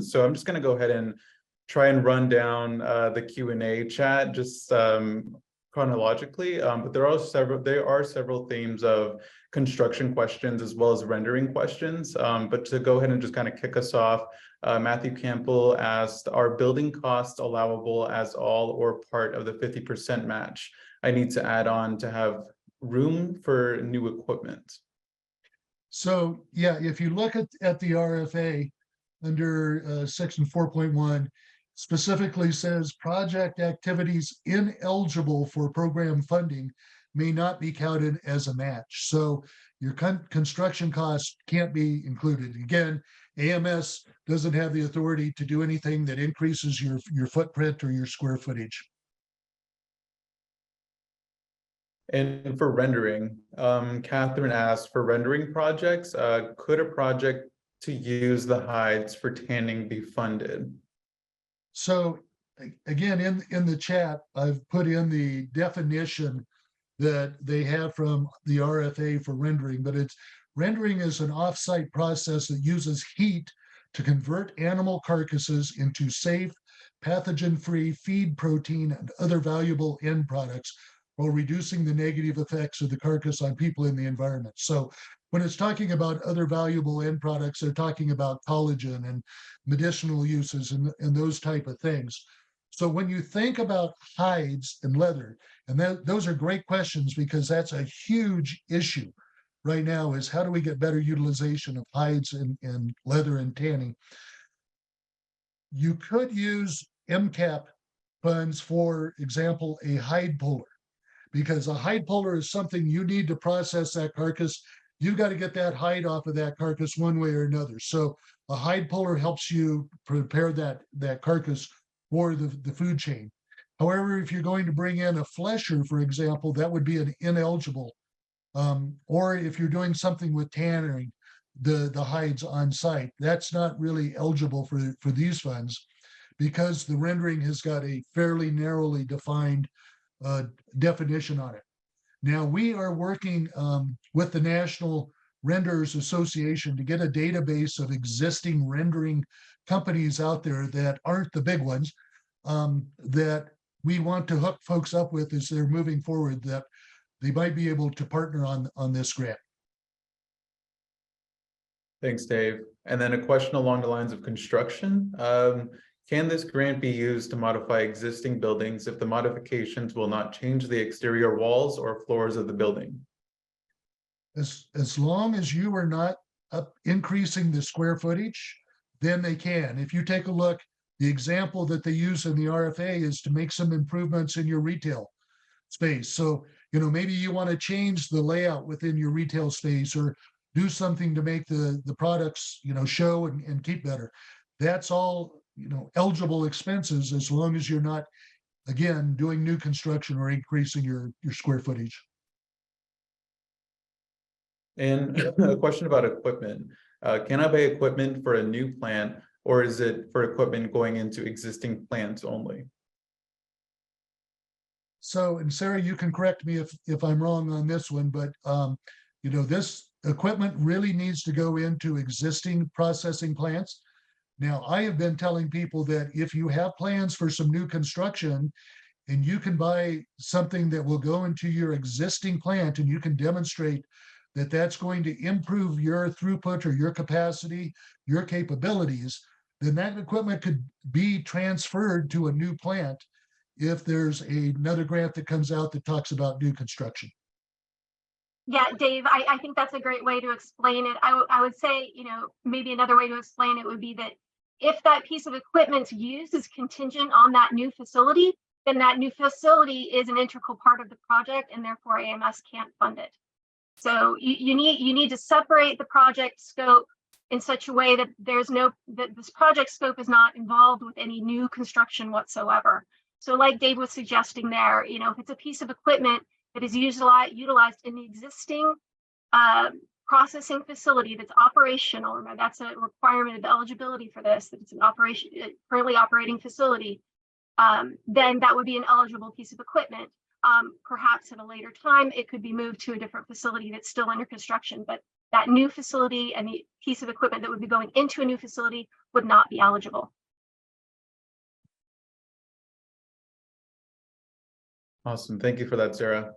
So I'm just going to go ahead and try and run down the Q&A chat just chronologically, but there are several themes of construction questions as well as rendering questions. But to go ahead and just kind of kick us off, Matthew Campbell asked, are building costs allowable as all or part of the 50% match I need to add on to have room for new equipment? So yeah, if you look at the RFA under section 4.1, specifically says project activities ineligible for program funding may not be counted as a match. So your construction costs can't be included. Again, AMS doesn't have the authority to do anything that increases your footprint or your square footage. And for rendering, Catherine asked, for rendering projects, could a project to use the hides for tanning be funded? So again, in the chat, I've put in the definition that they have from the RFA for rendering, but rendering is an offsite process that uses heat to convert animal carcasses into safe, pathogen-free feed protein and other valuable end products while reducing the negative effects of the carcass on people in the environment. So when it's talking about other valuable end products, they're talking about collagen and medicinal uses and those type of things. So when you think about hides and leather, and those are great questions because that's a huge issue right now, is how do we get better utilization of hides and leather and tanning? You could use MCAP funds, for example, a hide puller, because a hide puller is something you need to process that carcass. You've got to get that hide off of that carcass one way or another. So a hide puller helps you prepare that carcass for the food chain. However, if you're going to bring in a flesher, for example, that would be an ineligible. Or if you're doing something with tanning the hides on site, that's not really eligible for these funds because the rendering has got a fairly narrowly defined definition on it. Now, we are working with the National Renderers Association to get a database of existing rendering companies out there that aren't the big ones, that we want to hook folks up with as they're moving forward, that they might be able to partner on this grant. Thanks, Dave. And then a question along the lines of construction. Can this grant be used to modify existing buildings if the modifications will not change the exterior walls or floors of the building? As long as you are not increasing the square footage, then they can. If you take a look, the example that they use in the RFA is to make some improvements in your retail space. So, maybe you want to change the layout within your retail space or do something to make the products, show and keep better. That's all, eligible expenses as long as you're not, again, doing new construction or increasing your square footage. And a question about equipment. Can I buy equipment for a new plant, or is it for equipment going into existing plants only? So, and Sarah, you can correct me if I'm wrong on this one, but this equipment really needs to go into existing processing plants. Now, I have been telling people that if you have plans for some new construction and you can buy something that will go into your existing plant and you can demonstrate that that's going to improve your throughput or your capacity, your capabilities, then that equipment could be transferred to a new plant if there's another grant that comes out that talks about new construction. Yeah, Dave, I think that's a great way to explain it. I would say, maybe another way to explain it would be that if that piece of equipment's used is contingent on that new facility, then that new facility is an integral part of the project and therefore AMS can't fund it. So you need to separate the project scope in such a way that that this project scope is not involved with any new construction whatsoever. So like Dave was suggesting there, if it's a piece of equipment that is utilized in the existing processing facility that's operational, remember that's a requirement of eligibility for this, that it's an currently operating facility, then that would be an eligible piece of equipment. Perhaps at a later time, it could be moved to a different facility that's still under construction, but that new facility and the piece of equipment that would be going into a new facility would not be eligible. Awesome. Thank you for that, Sarah.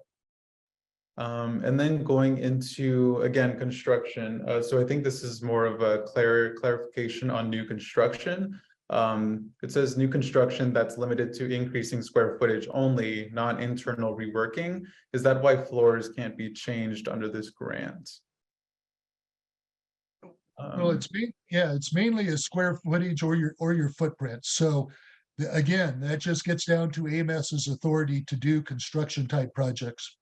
And then going into, again, construction. So I think this is more of a clarification on new construction. It says new construction that's limited to increasing square footage only, not internal reworking. Is that why floors can't be changed under this grant? Well, it's mainly a square footage or your footprint. So again, that just gets down to AMS's authority to do construction type projects.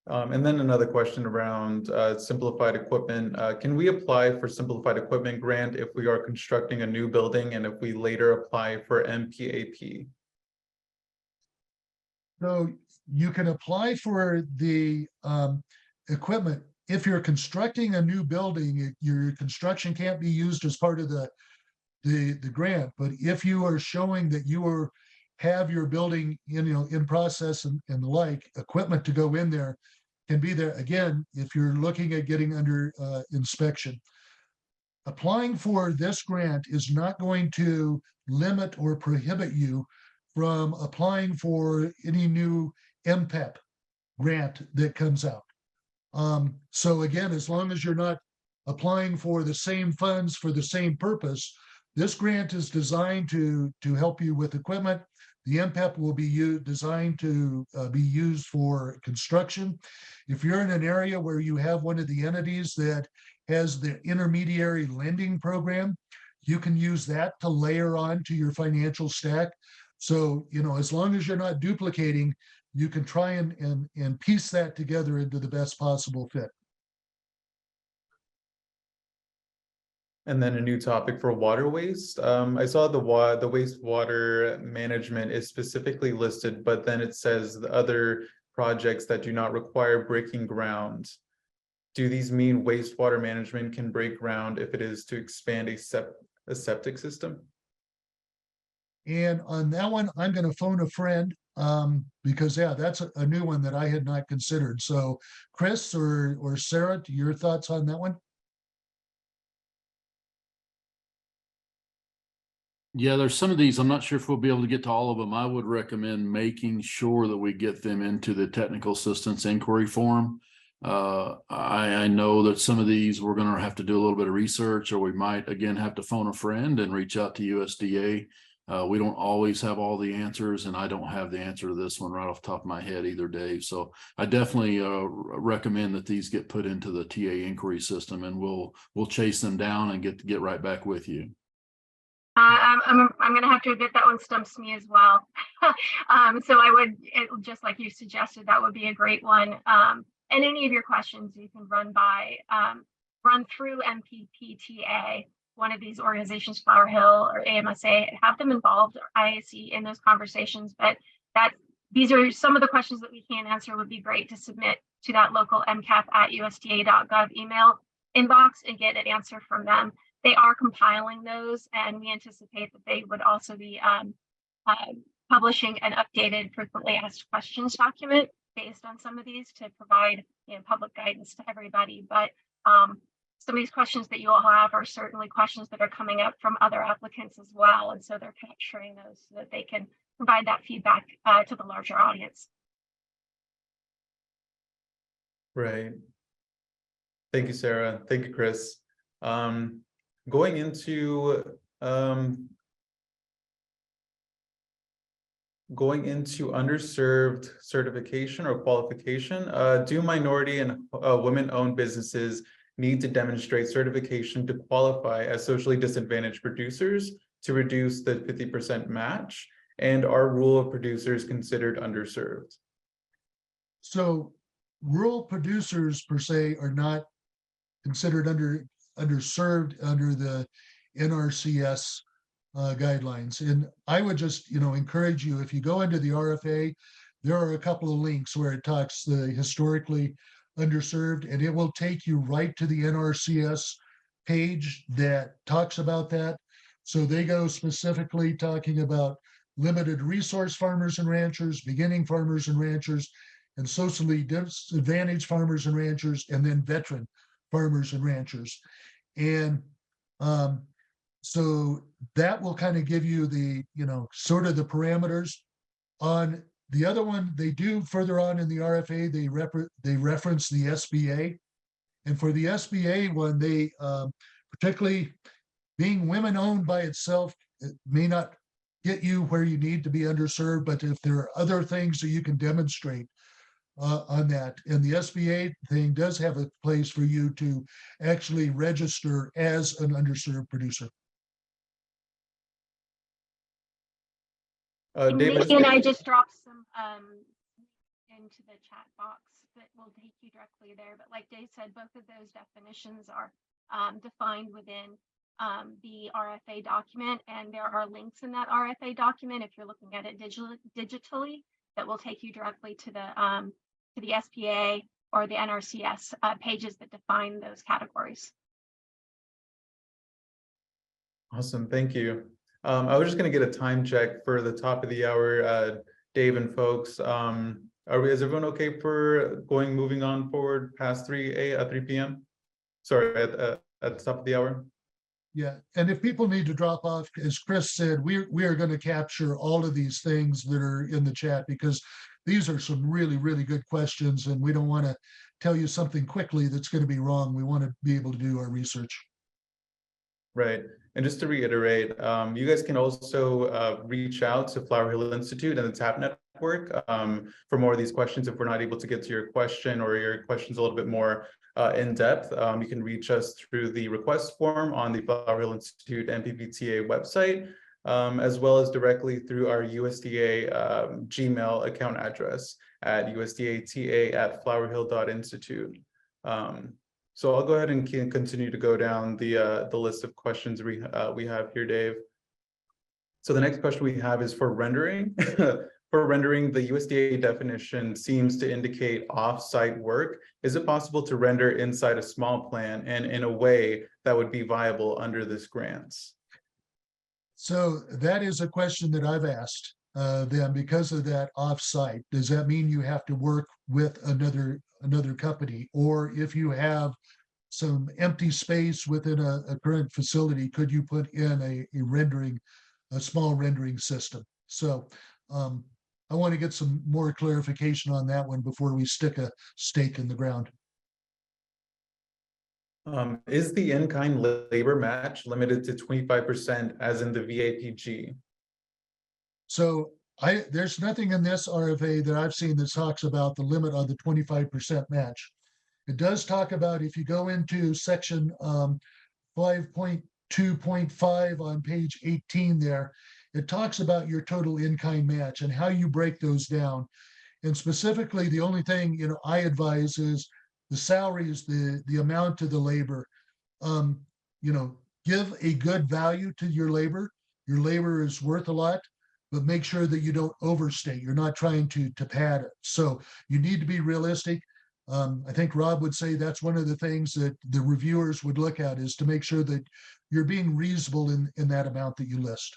And then another question around simplified equipment. Can we apply for simplified equipment grant if we are constructing a new building and if we later apply for MPAP? So you can apply for the equipment. If you're constructing a new building, your construction can't be used as part of the grant. But if you are showing that you have your building in process and the like, equipment to go in there can be there. Again, if you're looking at getting under inspection. Applying for this grant is not going to limit or prohibit you from applying for any new MPEP grant that comes out. So again, as long as you're not applying for the same funds for the same purpose, this grant is designed to help you with equipment. The MPEP will be designed to be used for construction. If you're in an area where you have one of the entities that has the intermediary lending program, you can use that to layer on to your financial stack. So, as long as you're not duplicating, you can try and piece that together into the best possible fit. And then a new topic for water waste. I saw the wastewater management is specifically listed, but then it says the other projects that do not require breaking ground. Do these mean wastewater management can break ground if it is to expand a septic system? And on that one, I'm going to phone a friend because that's a new one that I had not considered. So Chris or Sarah, your thoughts on that one? Yeah, there's some of these. I'm not sure if we'll be able to get to all of them. I would recommend making sure that we get them into the technical assistance inquiry form. I know that some of these we're going to have to do a little bit of research, or we might again have to phone a friend and reach out to USDA. We don't always have all the answers, and I don't have the answer to this one right off the top of my head either, Dave. So I definitely recommend that these get put into the TA inquiry system, and we'll chase them down and get right back with you. I'm going to have to admit that one stumps me as well. So I would, just like you suggested, that would be a great one. And any of your questions you can run through MPPTA, one of these organizations, Flower Hill or AMSA, have them involved, or IAC, in those conversations. But these are some of the questions that we can't answer. Would be great to submit to that local MCap at USDA.gov email inbox and get an answer from them. They are compiling those, and we anticipate that they would also be publishing an updated frequently asked questions document based on some of these to provide public guidance to everybody. But some of these questions that you all have are certainly questions that are coming up from other applicants as well. And so they're capturing those so that they can provide that feedback to the larger audience. Right. Thank you, Sarah. Thank you, Chris. Going into underserved certification or qualification, do minority and women-owned businesses need to demonstrate certification to qualify as socially disadvantaged producers to reduce the 50% match? And are rural producers considered underserved? So rural producers per se are not considered underserved under the NRCS guidelines. And I would just, encourage you, if you go into the RFA, there are a couple of links where it talks the historically underserved, and it will take you right to the NRCS page that talks about that. So they go specifically talking about limited resource farmers and ranchers, beginning farmers and ranchers, and socially disadvantaged farmers and ranchers, and then veteran farmers and ranchers. And so that will kind of give you the, sort of the parameters. On the other one, they do further on in the RFA, they reference the SBA. And for the SBA one, they particularly being women owned by itself, it may not get you where you need to be underserved, but if there are other things that you can demonstrate on that, and the SBA thing does have a place for you to actually register as an underserved producer. David, And I just dropped some into the chat box that will take you directly there. But like Dave said, both of those definitions are defined within the RFA document, and there are links in that RFA document if you're looking at it digitally that will take you directly to the SPA or the NRCS pages that define those categories. Awesome, thank you. I was just going to get a time check for the top of the hour, Dave and folks. Is everyone okay for moving on forward past 3 p.m.? Sorry, at the top of the hour. Yeah, and if people need to drop off, as Chris said, we are going to capture all of these things that are in the chat, because these are some really, really good questions, and we don't want to tell you something quickly that's going to be wrong. We want to be able to do our research. Right. And just to reiterate, you guys can also reach out to Flower Hill Institute and the TAP Network for more of these questions. If we're not able to get to your question, or your question's a little bit more in depth, you can reach us through the request form on the Flower Hill Institute MPPTA website, as well as directly through our USDA Gmail account address at usda-ta@flowerhill.institute. So I'll go ahead and continue to go down the list of questions we have here, Dave. So the next question we have is for rendering. For rendering, the USDA definition seems to indicate off-site work. Is it possible to render inside a small plant and in a way that would be viable under this grants? So that is a question that I've asked them, because of that off-site. Does that mean you have to work with another company? Or if you have some empty space within a current facility, could you put in a small rendering system? So I want to get some more clarification on that one before we stick a stake in the ground. Is the in-kind labor match limited to 25% as in the VAPG? So there's nothing in this RFA that I've seen that talks about the limit on the 25% match. It does talk about, if you go into section 5.2.5 on page 18 there, it talks about your total in-kind match and how you break those down. And specifically, the only thing I advise is the salaries, the amount to the labor. Give a good value to your labor. Your labor is worth a lot, but make sure that you don't overstate. You're not trying to pad it. So you need to be realistic. I think Rob would say that's one of the things that the reviewers would look at, is to make sure that you're being reasonable in that amount that you list.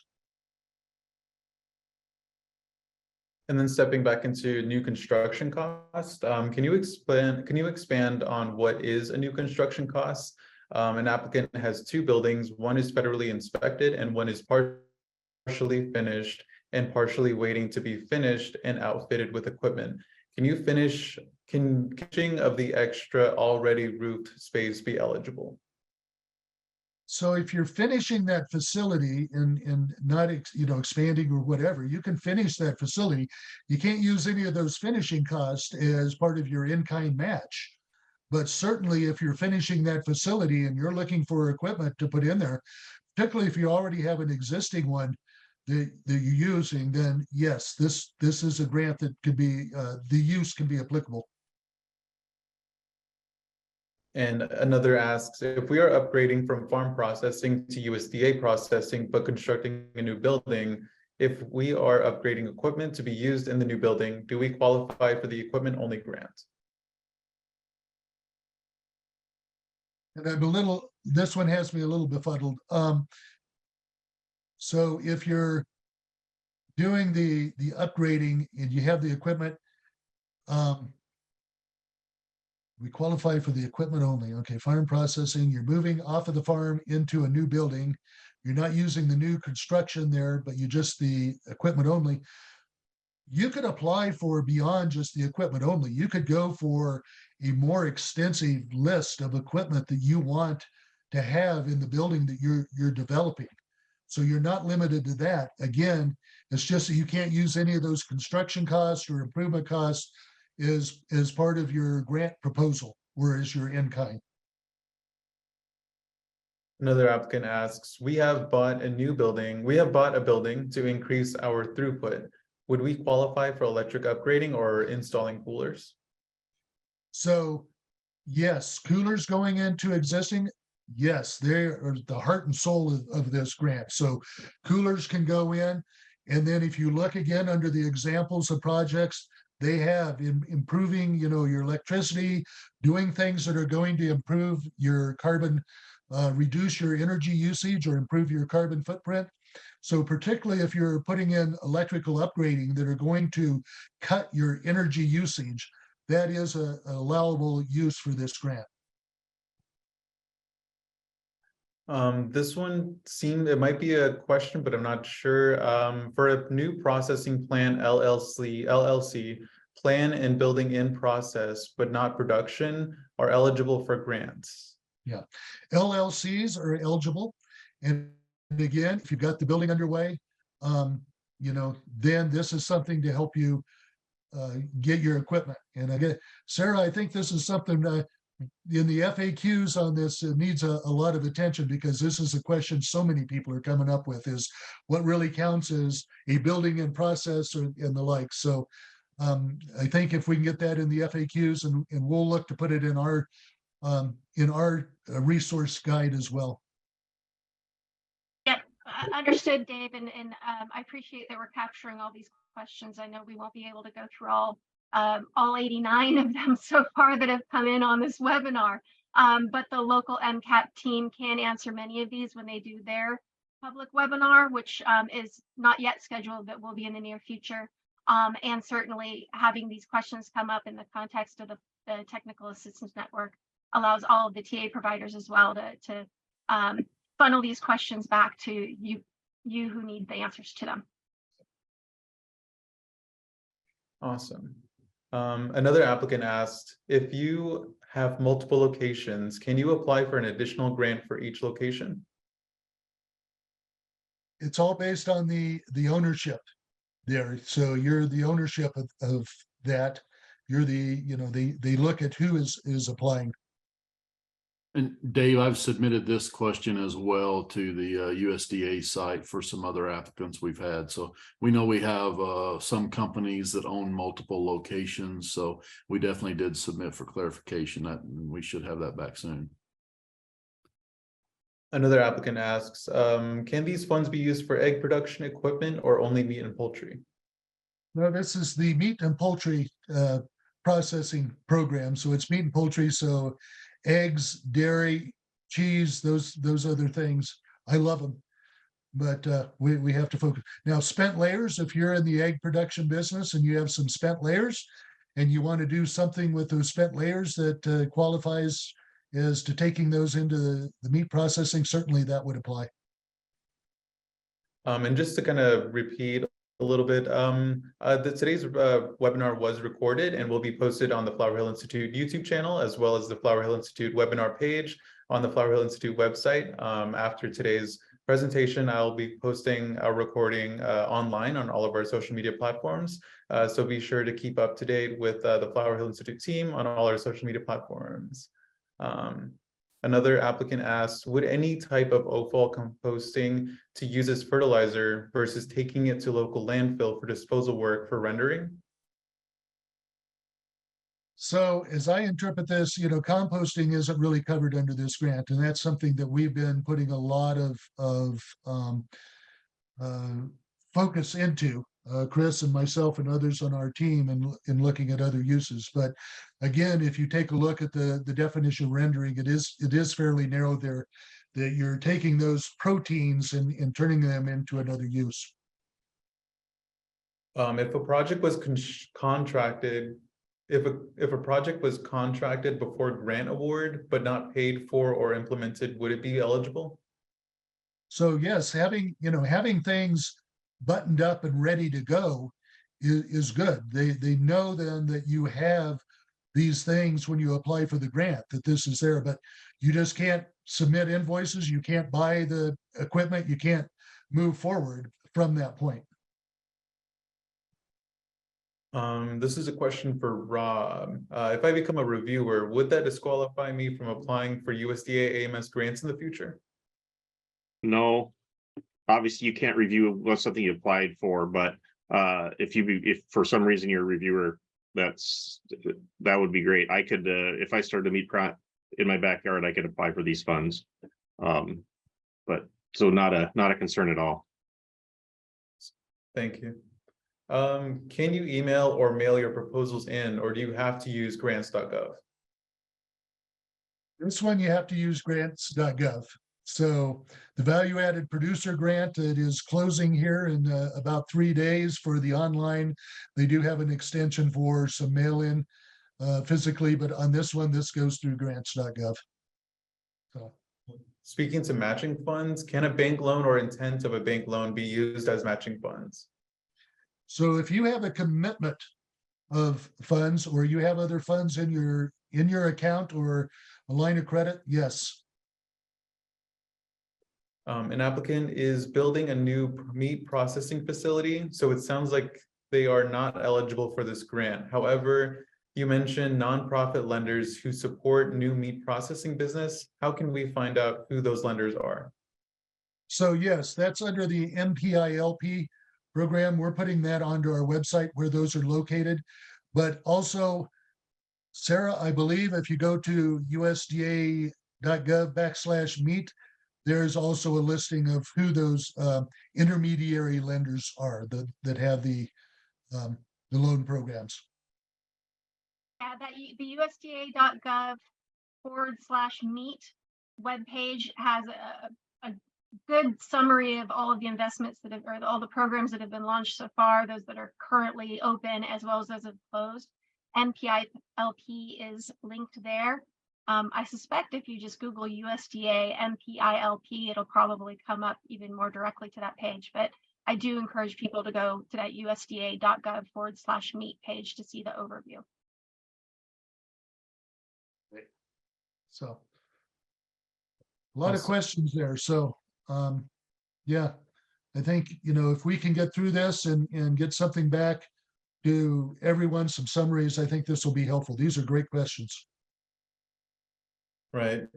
And then stepping back into new construction cost, can you expand on what is a new construction cost? An applicant has 2 buildings. One is federally inspected and one is partially finished and partially waiting to be finished and outfitted with equipment. Can finishing of the extra already roofed space be eligible? So if you're finishing that facility and not expanding or whatever, you can finish that facility. You can't use any of those finishing costs as part of your in-kind match. But certainly if you're finishing that facility and you're looking for equipment to put in there, particularly if you already have an existing one that you're using, then yes, this is a grant that could be, the use can be applicable. And another asks, if we are upgrading from farm processing to USDA processing, but constructing a new building, if we are upgrading equipment to be used in the new building, do we qualify for the equipment only grant? And this one has me a little befuddled. So if you're doing the upgrading and you have the equipment, We qualify for the equipment only. Okay, farm processing, you're moving off of the farm into a new building. You're not using the new construction there, but you just the equipment only. You could apply for beyond just the equipment only. You could go for a more extensive list of equipment that you want to have in the building that you're developing. So you're not limited to that. Again, it's just that you can't use any of those construction costs or improvement costs as part of your grant proposal, whereas your in-kind. Another applicant asks, we have bought a building to increase our throughput. Would we qualify for electric upgrading or installing coolers? So yes, coolers going into existing, yes, they are the heart and soul of this grant. So coolers can go in. And then if you look again under the examples of projects, they have improving, your electricity, doing things that are going to improve your carbon, reduce your energy usage or improve your carbon footprint. So particularly if you're putting in electrical upgrading that are going to cut your energy usage, that is a allowable use for this grant. This one it might be a question, but I'm not sure. For a new processing plant LLC, plan and building in process, but not production, are eligible for grants. Yeah, LLCs are eligible. And again, if you've got the building underway, then this is something to help you get your equipment. And again, Sarah, I think this is something in the FAQs on this, it needs a lot of attention, because this is a question so many people are coming up with, is what really counts as a building in process and the like. So I think if we can get that in the FAQs, and we'll look to put it in our resource guide as well. Yeah, understood, Dave, and I appreciate that we're capturing all these questions. I know we won't be able to go through all 89 of them so far that have come in on this webinar, but the local MCap team can answer many of these when they do their public webinar, which is not yet scheduled, but will be in the near future. And certainly having these questions come up in the context of the Technical Assistance Network allows all of the TA providers as well to funnel these questions back to you who need the answers to them. Awesome. Another applicant asked, if you have multiple locations, can you apply for an additional grant for each location? It's all based on the ownership there. So you're the ownership of that. You're they look at who is applying. And Dave, I've submitted this question as well to the USDA site for some other applicants we've had. So we know we have some companies that own multiple locations. So we definitely did submit for clarification, that we should have that back soon. Another applicant asks, can these funds be used for egg production equipment or only meat and poultry? No, this is the meat and poultry processing program. So it's meat and poultry. So eggs, dairy, cheese, those other things. I love them, but we have to focus. Now, spent layers, if you're in the egg production business and you have some spent layers and you want to do something with those spent layers that qualifies as to taking those into the meat processing, certainly that would apply. And just to kind of repeat a little bit, today's webinar was recorded and will be posted on the Flower Hill Institute YouTube channel, as well as the Flower Hill Institute webinar page on the Flower Hill Institute website. After today's presentation, I'll be posting a recording online on all of our social media platforms. So be sure to keep up to date with the Flower Hill Institute team on all our social media platforms. Another applicant asked, would any type of offal composting to use as fertilizer versus taking it to local landfill for disposal work for rendering? So as I interpret this, composting isn't really covered under this grant, and that's something that we've been putting a lot of focus into, Chris and myself and others on our team, in looking at other uses. But again, if you take a look at the definition of rendering, it is fairly narrow there, that you're taking those proteins and turning them into another use. If a project was contracted if a project was contracted before grant award, but not paid for or implemented, would it be eligible? So yes, having things buttoned up and ready to go is good. They know then that you have these things when you apply for the grant, that this is there, but you just can't submit invoices. You can't buy the equipment. You can't move forward from that point. This is a question for Rob. If I become a reviewer, would that disqualify me from applying for USDA AMS grants in the future? No, obviously you can't review what's something you applied for, but if for some reason you're a reviewer, that would be great. I could, if I started a meat plant in my backyard, I could apply for these funds. But so not a concern at all. Thank you. Can you email or mail your proposals in, or do you have to use grants.gov? This one you have to use grants.gov. So the value added producer grant, it is closing here in about 3 days for the online. They do have an extension for some mail-in physically, but on this one, this goes through grants.gov. So. Speaking to matching funds, can a bank loan or intent of a bank loan be used as matching funds? So if you have a commitment of funds, or you have other funds in your account or a line of credit, yes. An applicant is building a new meat processing facility, so it sounds like they are not eligible for this grant. However, you mentioned nonprofit lenders who support new meat processing business. How can we find out who those lenders are? So yes, that's under the MPILP program. We're putting that onto our website where those are located. But also, Sarah, I believe if you go to usda.gov/meat, there's also a listing of who those intermediary lenders are that have the loan programs. Yeah, the USDA.gov/meat webpage has a good summary of all of the investments that have, or all the programs that have been launched so far, those that are currently open, as well as those that have closed. MPILP is linked there. I suspect if you just Google USDA MPILP, it'll probably come up even more directly to that page. But I do encourage people to go to that USDA.gov/meat page to see the overview. So a lot of questions there. So yeah, I think, if we can get through this and get something back to everyone, some summaries, I think this will be helpful. These are great questions. Right.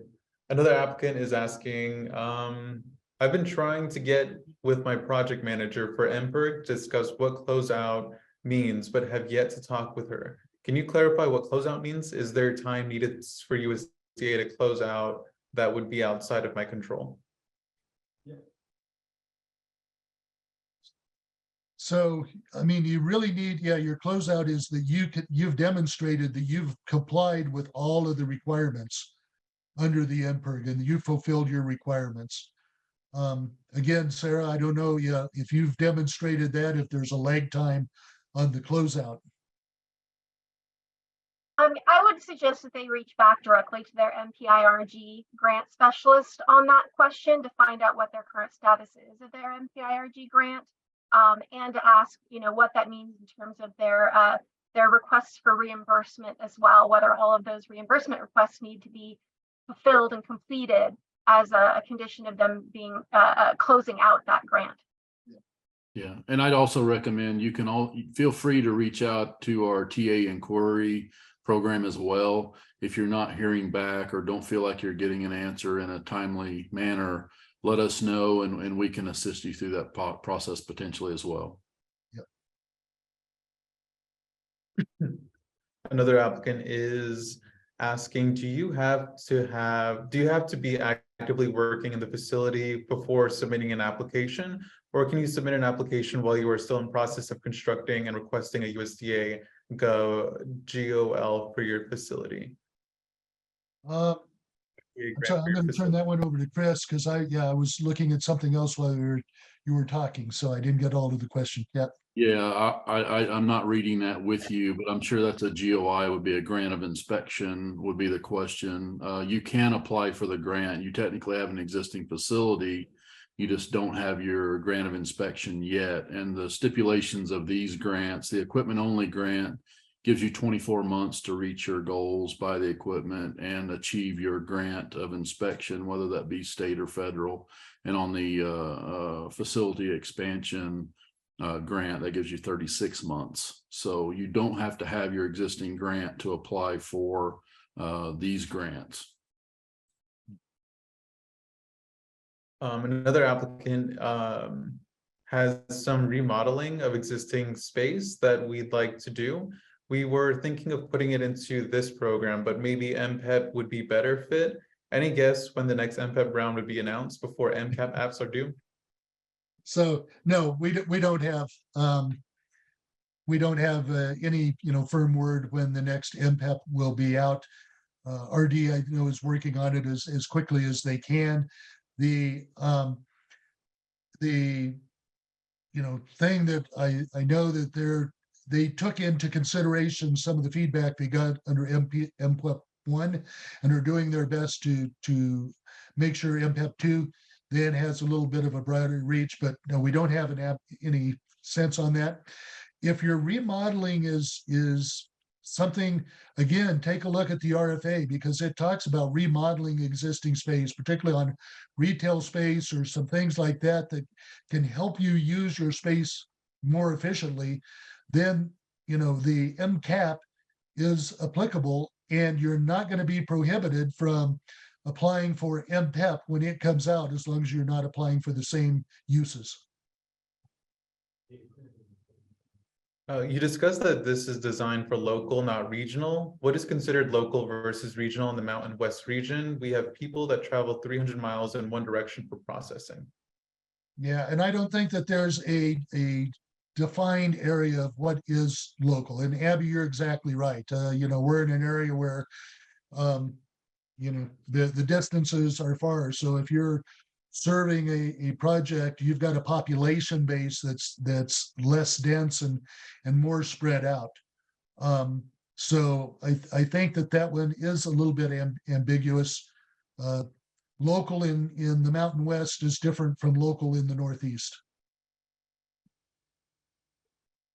Another applicant is asking, I've been trying to get with my project manager for MPERG to discuss what closeout means, but have yet to talk with her. Can you clarify what closeout means? Is there time needed for USDA to close out that would be outside of my control? Yeah. So, I mean, you really need, your closeout is that you've demonstrated that you've complied with all of the requirements under the MPERG and you fulfilled your requirements. Again, Sarah, I don't know if you've demonstrated that, if there's a lag time on the closeout. I would suggest that they reach back directly to their MPIRG grant specialist on that question to find out what their current status is of their MPIRG grant, and to ask, what that means in terms of their requests for reimbursement as well, whether all of those reimbursement requests need to be fulfilled and completed as a condition of them being closing out that grant. Yeah, and I'd also recommend you can all feel free to reach out to our TA inquiry program as well. If you're not hearing back or don't feel like you're getting an answer in a timely manner, let us know and we can assist you through that process potentially as well. Yep. Another applicant is asking, do you have to be actively working in the facility before submitting an application, or can you submit an application while you are still in process of constructing and requesting a USDA GOL for your facility? So I'm going to turn that one over to Chris, because I was looking at something else while you were talking, so I didn't get all of the question yet. Yeah, I'm not reading that with you, but I'm sure that's a GOI would be a grant of inspection would be the question. You can apply for the grant. You technically have an existing facility. You just don't have your grant of inspection yet. And the stipulations of these grants, the equipment only grant gives you 24 months to reach your goals, buy the equipment and achieve your grant of inspection, whether that be state or federal. And on the facility expansion grant, that gives you 36 months. So you don't have to have your existing grant to apply for these grants. Another applicant has some remodeling of existing space that we'd like to do. We were thinking of putting it into this program, but maybe MPEP would be better fit. Any guess when the next MPEP round would be announced before MCAP apps are due? So no, we don't have any firm word when the next MPEP will be out. RD, I know, is working on it as quickly as they can. The thing that I know that they took into consideration some of the feedback they got under MPEP 1 and are doing their best to make sure MPEP 2 then has a little bit of a broader reach, but no, we don't have any sense on that. If your remodeling is something, again, take a look at the RFA because it talks about remodeling existing space, particularly on retail space or some things like that that can help you use your space more efficiently. Then, the MCAP is applicable and you're not going to be prohibited from applying for MPEP when it comes out, as long as you're not applying for the same uses. You discussed that this is designed for local, not regional. What is considered local versus regional in the Mountain West region? We have people that travel 300 miles in one direction for processing. Yeah, and I don't think that there's a defined area of what is local. And Abby, you're exactly right. We're in an area where the distances are far. So if you're serving a project, you've got a population base that's less dense and more spread out. So I think that one is a little bit ambiguous. Local in the Mountain West is different from local in the Northeast.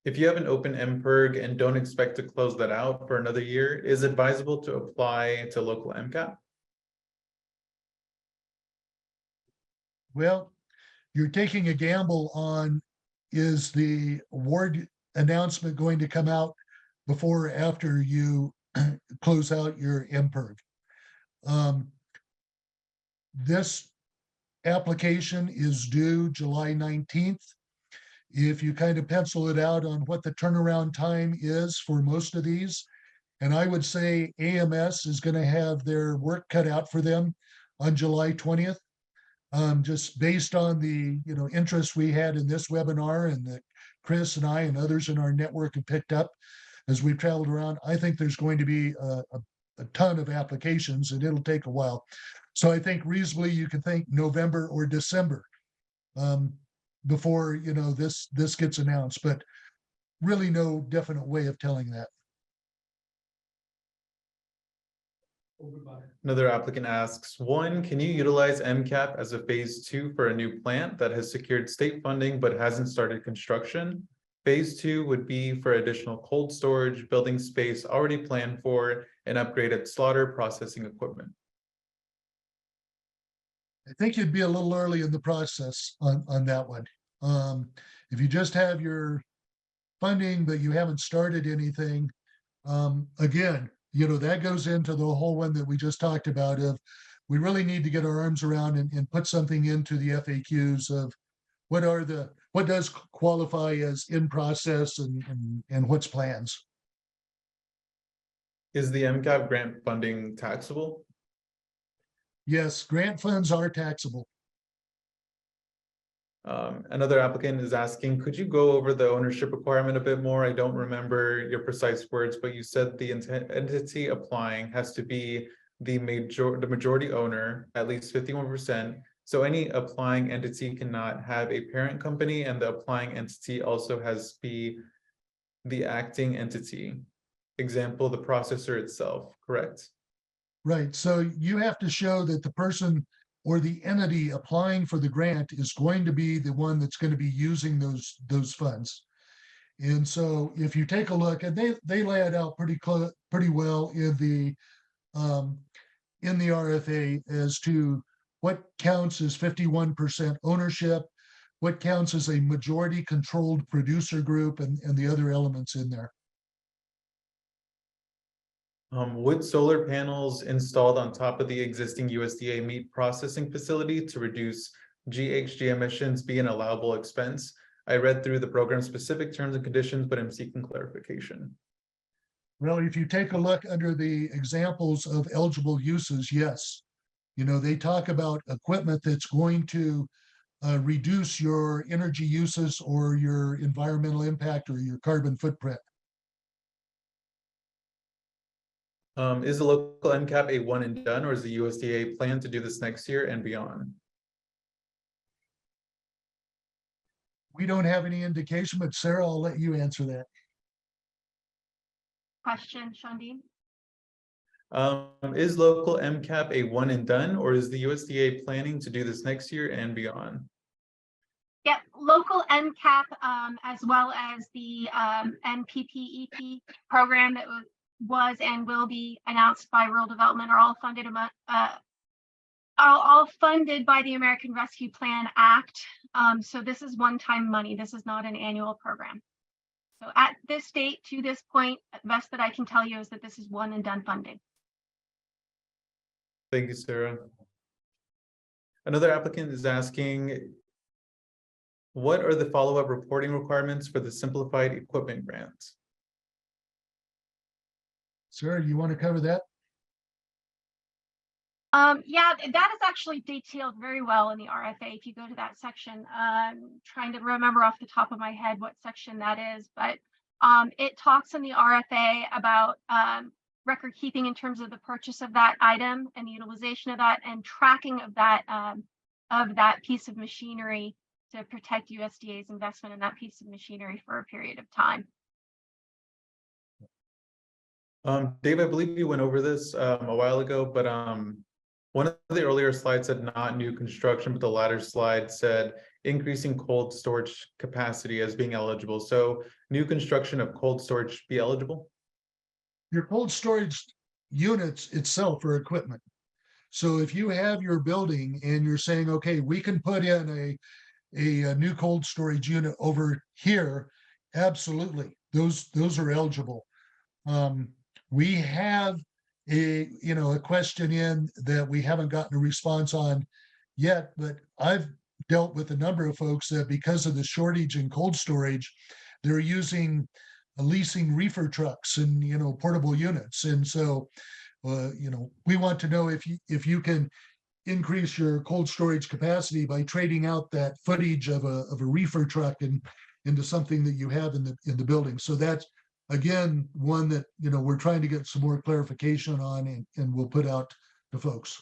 If you have an open MPERG and don't expect to close that out for another year, is it advisable to apply to local MCAP? Well, you're taking a gamble on, is the award announcement going to come out before or after you close out your MPERG? This application is due July 19th. If you kind of pencil it out on what the turnaround time is for most of these, and I would say AMS is going to have their work cut out for them on July 20th. Just based on the interest we had in this webinar and that Chris and I and others in our network have picked up as we've traveled around, I think there's going to be a ton of applications and it'll take a while. So I think reasonably you can think November or December before this gets announced, but really no definite way of telling that. Another applicant asks, 1, can you utilize MCAP as a phase 2 for a new plant that has secured state funding but hasn't started construction? Phase 2 would be for additional cold storage, building space already planned for, and upgraded slaughter processing equipment. I think you'd be a little early in the process on that one. If you just have your funding, but you haven't started anything, again, that goes into the whole one that we just talked about of we really need to get our arms around and put something into the FAQs of what does qualify as in process and what's plans. Is the MCAP grant funding taxable? Yes, grant funds are taxable. Another applicant is asking, could you go over the ownership requirement a bit more? I don't remember your precise words, but you said the entity applying has to be the majority owner, at least 51%, So any applying entity cannot have a parent company, and the applying entity also has to be the acting entity. Example, the processor itself, correct? Right, so you have to show that the person or the entity applying for the grant is going to be the one that's going to be using those funds. And so if you take a look, and they lay it out pretty well in the RFA as to what counts as 51% ownership, what counts as a majority controlled producer group, and the other elements in there. Would solar panels installed on top of the existing USDA meat processing facility to reduce GHG emissions be an allowable expense? I read through the program specific terms and conditions, but I'm seeking clarification. Well, if you take a look under the examples of eligible uses, yes. You know, they talk about equipment that's going to reduce your energy uses or your environmental impact or your carbon footprint. Is the local MCAP a one and done, or is the USDA plan to do this next year and beyond? We don't have any indication, but Sarah, I'll let you answer that. Question, Shundeen? Is local MCAP a one and done, or is the USDA planning to do this next year and beyond? Yep, local MCAP, as well as the MPPEP program that was and will be announced by Rural Development are all funded by the American Rescue Plan Act. So this is one-time money. This is not an annual program. So at this date, to this point, the best that I can tell you is that this is one and done funding. Thank you, Sarah. Another applicant is asking, what are the follow-up reporting requirements for the simplified equipment grant? Sarah, you want to cover that? Yeah, that is actually detailed very well in the RFA. If you go to that section, trying to remember off the top of my head what section that is, but it talks in the RFA about record keeping in terms of the purchase of that item and the utilization of that and tracking of that piece of machinery to protect USDA's investment in that piece of machinery for a period of time. Dave, I believe you went over this a while ago, but one of the earlier slides said not new construction, but the latter slide said increasing cold storage capacity as being eligible. So new construction of cold storage be eligible? Your cold storage units itself are equipment. So if you have your building and you're saying, okay, we can put in a new cold storage unit over here, absolutely, those are eligible. We have a question in that we haven't gotten a response on yet, but I've dealt with a number of folks that because of the shortage in cold storage, they're using leasing reefer trucks and portable units. And so we want to know if you can increase your cold storage capacity by trading out that footage of a reefer truck and into something that you have in the building. So that's again one that we're trying to get some more clarification on and we'll put out to folks.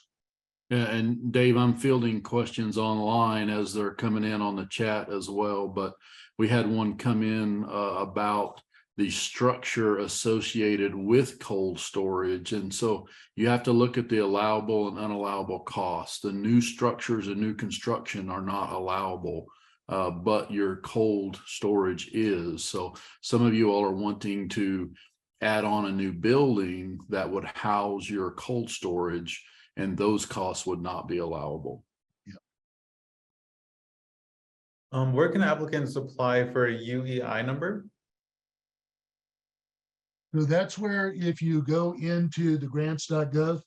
Yeah, and Dave, I'm fielding questions online as they're coming in on the chat as well, but we had one come in about the structure associated with cold storage. And so you have to look at the allowable and unallowable costs. The new structures and new construction are not allowable, but your cold storage is. So some of you all are wanting to add on a new building that would house your cold storage, and those costs would not be allowable. Where can applicants apply for a UEI number? So that's where if you go into the grants.gov,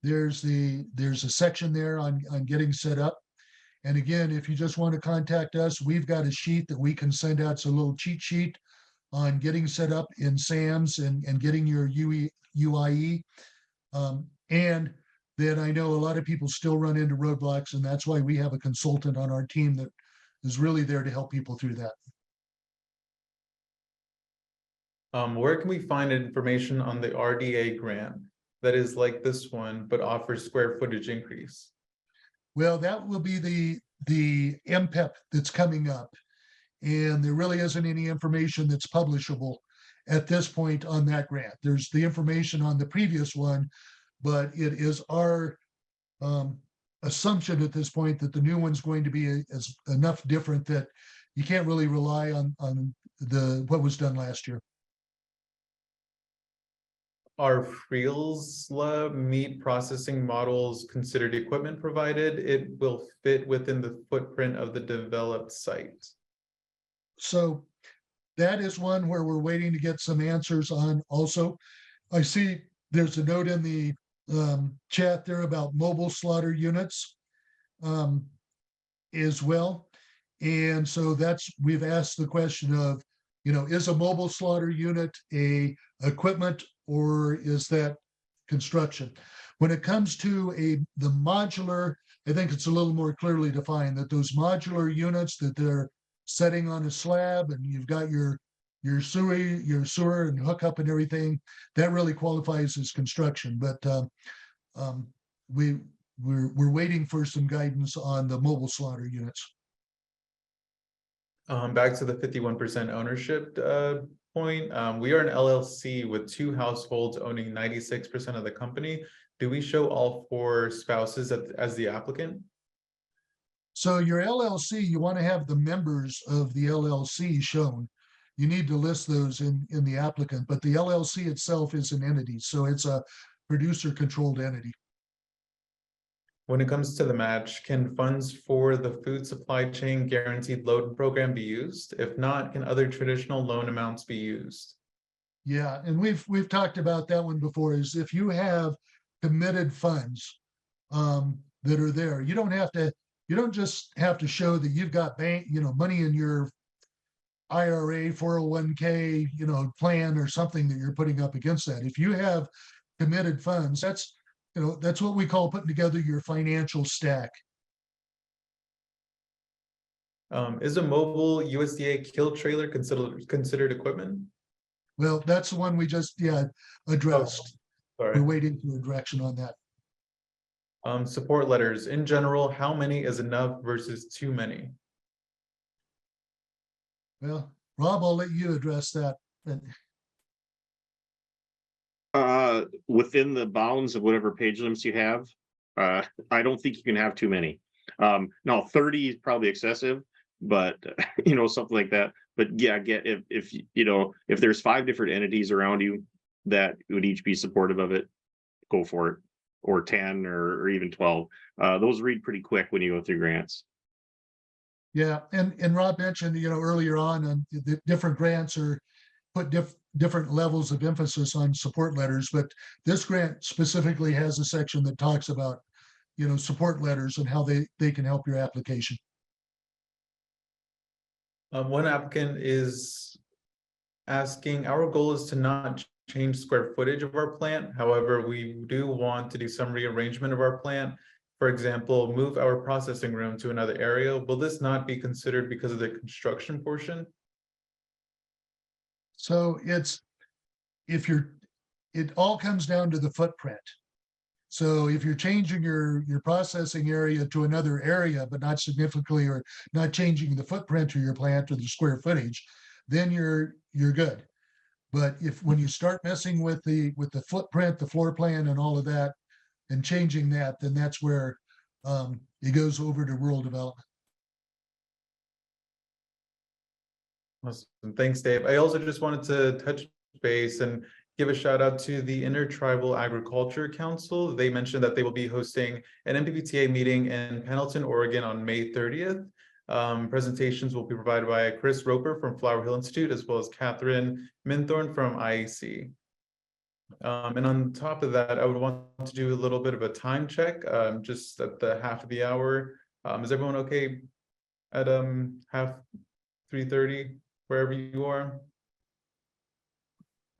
there's a section there on getting set up. And again, if you just want to contact us, we've got a sheet that we can send out. It's a little cheat sheet on getting set up in SAMS and getting your UIE. And then I know a lot of people still run into roadblocks, and that's why we have a consultant on our team that is really there to help people through that. Where can we find information on the RDA grant that is like this one, but offers square footage increase? Well, that will be the MPEP that's coming up. And there really isn't any information that's publishable at this point on that grant. There's the information on the previous one, but it is our assumption at this point that the new one's going to be as enough different that you can't really rely on what was done last year. Are Friel's meat processing models considered equipment provided? It will fit within the footprint of the developed site. So that is one where we're waiting to get some answers on also. I see there's a note in the chat there about mobile slaughter units as well. And so we've asked the question of, is a mobile slaughter unit a equipment or is that construction? When it comes to the modular, I think it's a little more clearly defined that those modular units that they're setting on a slab and you've got your sewer and hookup and everything, that really qualifies as construction. But we're waiting for some guidance on the mobile slaughter units. Back to the 51% ownership point. We are an LLC with 2 households owning 96% of the company. Do we show all 4 spouses as the applicant? So your LLC, you want to have the members of the LLC shown. You need to list those in the applicant, but the LLC itself is an entity. So it's a producer-controlled entity. When it comes to the match, can funds for the food supply chain guaranteed loan program be used? If not, can other traditional loan amounts be used? Yeah, and we've talked about that one before, is if you have committed funds that are there, you don't just have to show that you've got money in your IRA, 401k, plan or something that you're putting up against that. If you have committed funds, that's what we call putting together your financial stack. Is a mobile USDA kill trailer considered equipment? Well, that's the one we just addressed. Sorry. We're waiting for a direction on that. Support letters in general, how many is enough versus too many? Well, Rob, I'll let you address that. Within the bounds of whatever page limits you have, I don't think you can have too many. No, 30 is probably excessive, but something like that. But yeah, if there's 5 different entities around you that would each be supportive of it, go for it. Or 10 or even 12. Those read pretty quick when you go through grants. Yeah, and Rob mentioned, earlier on the different grants are put different levels of emphasis on support letters, but this grant specifically has a section that talks about, support letters and how they can help your application. One applicant is asking, our goal is to not change square footage of our plant. However, we do want to do some rearrangement of our plant. For example, move our processing room to another area. Will this not be considered because of the construction portion? So it all comes down to the footprint. So if you're changing your processing area to another area, but not significantly, or not changing the footprint of your plant or the square footage, then you're good. But when you start messing with the footprint, the floor plan and all of that, and changing that, then that's where it goes over to rural development. Awesome. Thanks, Dave. I also just wanted to touch base and give a shout out to the Intertribal Agriculture Council. They mentioned that they will be hosting an MPPTA meeting in Pendleton, Oregon on May 30th. Presentations will be provided by Chris Roper from flowerhill.institute, as well as Catherine Minthorn from IEC. And on top of that, I would want to do a little bit of a time check, just at the half of the hour. Is everyone okay at half 3:30, wherever you are?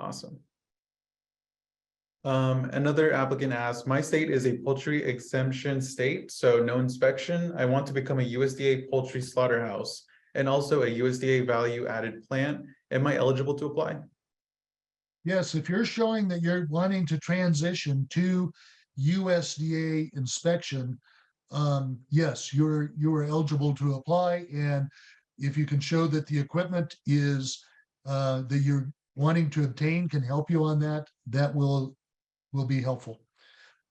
Awesome. Another applicant asked, my state is a poultry exemption state, so no inspection. I want to become a USDA poultry slaughterhouse and also a USDA value added plant. Am I eligible to apply? Yes, if you're showing that you're wanting to transition to USDA inspection, yes, you are eligible to apply. And if you can show that the equipment is that you're wanting to obtain can help you on that, that will be helpful.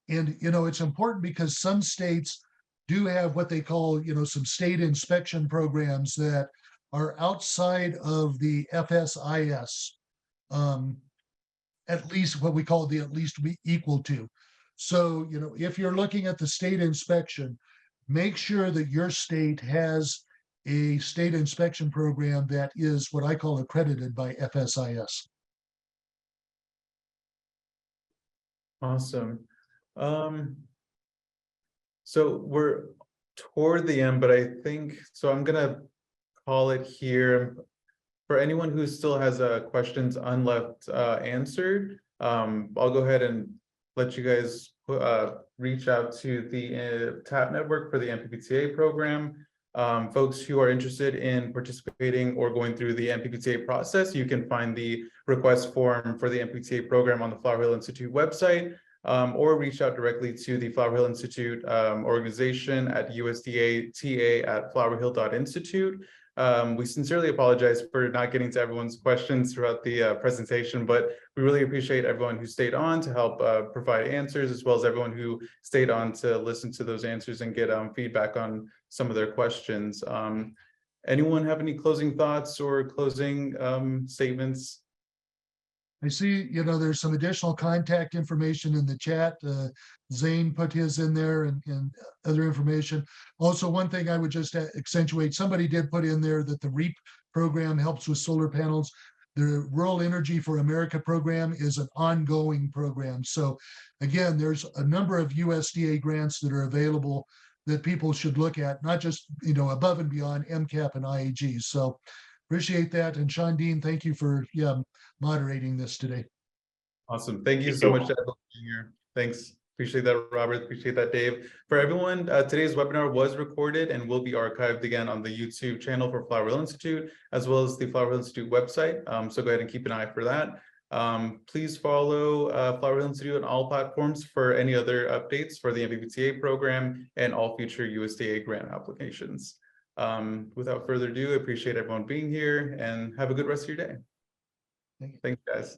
And, it's important because some states do have what they call, some state inspection programs that are outside of the FSIS. At least what we call the at least be equal to. So, if you're looking at the state inspection, make sure that your state has a state inspection program that is what I call accredited by FSIS. Awesome. So we're toward the end, but I think, so I'm gonna call it here. For anyone who still has questions unleft answered, I'll go ahead and let you guys reach out to the TAP network for the MPPTA program. Folks who are interested in participating or going through the MPPTA process, you can find the request form for the MPPTA program on the Flower Hill Institute website, or reach out directly to the Flower Hill Institute organization at usda-mppta@flowerhill.institute. We sincerely apologize for not getting to everyone's questions throughout the presentation, but we really appreciate everyone who stayed on to help provide answers, as well as everyone who stayed on to listen to those answers and get feedback on some of their questions. Anyone have any closing thoughts or closing statements? I see, there's some additional contact information in the chat. Zane put his in there and other information. Also, one thing I would just accentuate, somebody did put in there that the REAP program helps with solar panels. The Rural Energy for America program is an ongoing program. So again, there's a number of USDA grants that are available that people should look at, not just, above and beyond MCAP and IAG. So appreciate that. And Sean Dean, thank you for moderating this today. Awesome. Thank you so much for being here. Thanks. Appreciate that, Robert. Appreciate that, Dave. For everyone, today's webinar was recorded and will be archived again on the YouTube channel for Flower Hill Institute, as well as the Flower Hill Institute website. So go ahead and keep an eye for that. Please follow Flower Hill Institute on all platforms for any other updates for the MPPTA program and all future USDA grant applications. Without further ado, I appreciate everyone being here and have a good rest of your day. Thank you. Thanks, guys.